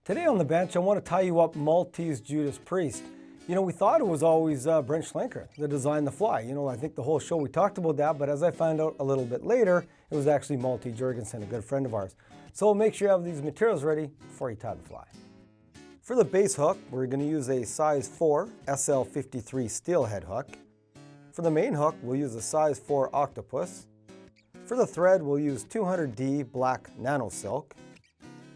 Today on the bench, I want to tie you up Malte's Judas Priest. You know, we thought it was always Brent Schlenker that designed the fly. You know, I think the whole show we talked about that, but as I found out a little bit later, it was actually Malte Juergensen, a good friend of ours. So make sure you have these materials ready before you tie the fly. For the base hook, we're going to use a size 4 SL53 Steelhead hook. For the main hook, we'll use a size 4 Octopus. For the thread, we'll use 200D black Nano silk,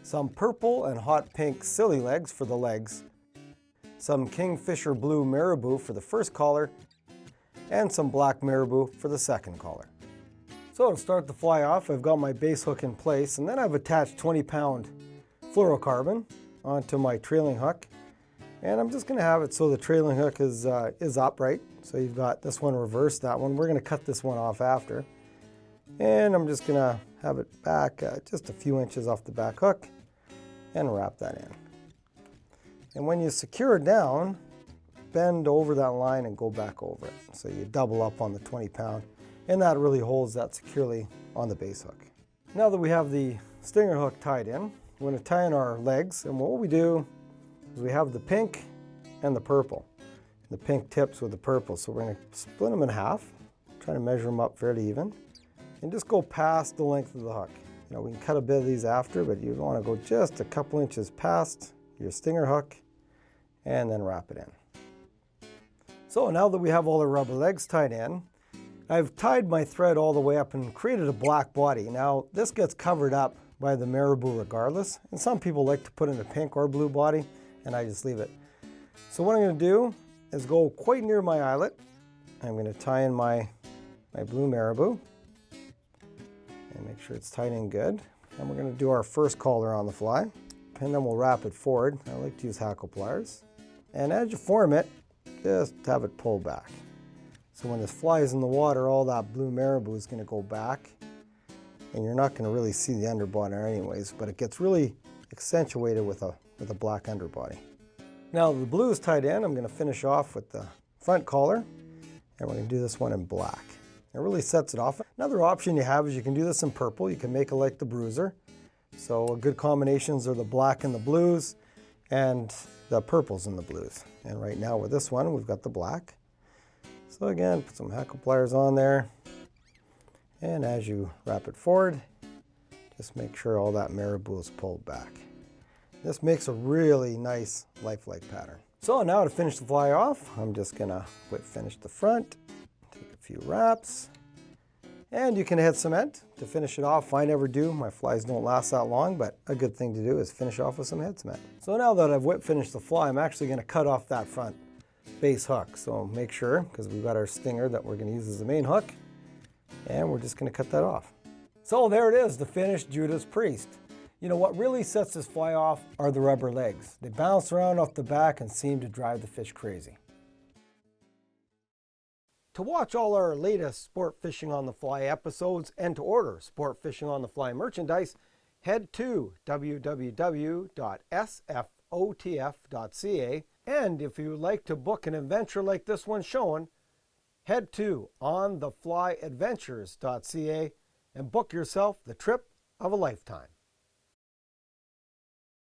some purple and hot pink silly legs for the legs, some Kingfisher blue Marabou for the first collar, and some black Marabou for the second collar. So to start the fly off, I've got my base hook in place, and then I've attached 20-pound fluorocarbon onto my trailing hook. And I'm just going to have it so the trailing hook is upright. So you've got this one reversed, that one. We're going to cut this one off after. And I'm just going to have it back just a few inches off the back hook and wrap that in. And when you secure it down, bend over that line and go back over it. So you double up on the 20-pound, and that really holds that securely on the base hook. Now that we have the stinger hook tied in, we're going to tie in our legs, and what we do is we have the pink and the purple. The pink tips with the purple, so we're going to split them in half, try to measure them up fairly even, and just go past the length of the hook. You know, we can cut a bit of these after, but you want to go just a couple inches past your stinger hook and then wrap it in. So now that we have all the rubber legs tied in, I've tied my thread all the way up and created a black body. Now this gets covered up by the Marabou regardless, and some people like to put in a pink or blue body, and I just leave it. So what I'm going to do is go quite near my eyelet. I'm going to tie in my blue Marabou and make sure it's tight and good. And we're going to do our first collar on the fly, and then we'll wrap it forward. I like to use hackle pliers. And as you form it, just have it pull back. So when this fly is in the water, all that blue Marabou is going to go back, and you're not going to really see the underbody anyways, but it gets really accentuated with a black underbody. Now the blue is tied in. I'm going to finish off with the front collar, and we're going to do this one in black. It really sets it off. Another option you have is you can do this in purple. You can make it like the bruiser. So good combinations are the black and the blues and the purples and the blues. And right now with this one, we've got the black. So again, put some hackle pliers on there. And as you wrap it forward, just make sure all that Marabou is pulled back. This makes a really nice lifelike pattern. So now to finish the fly off, I'm just gonna finish the front, take a few wraps, and you can hit cement to finish it off. I never do, my flies don't last that long, but a good thing to do is finish off with some head cement. So now that I've whip finished the fly, I'm actually gonna cut off that front base hook. So make sure, because we've got our stinger that we're gonna use as the main hook, and we're just gonna cut that off. So there it is, the finished Judas Priest. You know, what really sets this fly off are the rubber legs. They bounce around off the back and seem to drive the fish crazy. To watch all our latest Sport Fishing on the Fly episodes and to order Sport Fishing on the Fly merchandise, head to www.sfotf.ca. And if you would like to book an adventure like this one shown, head to ontheflyadventures.ca and book yourself the trip of a lifetime.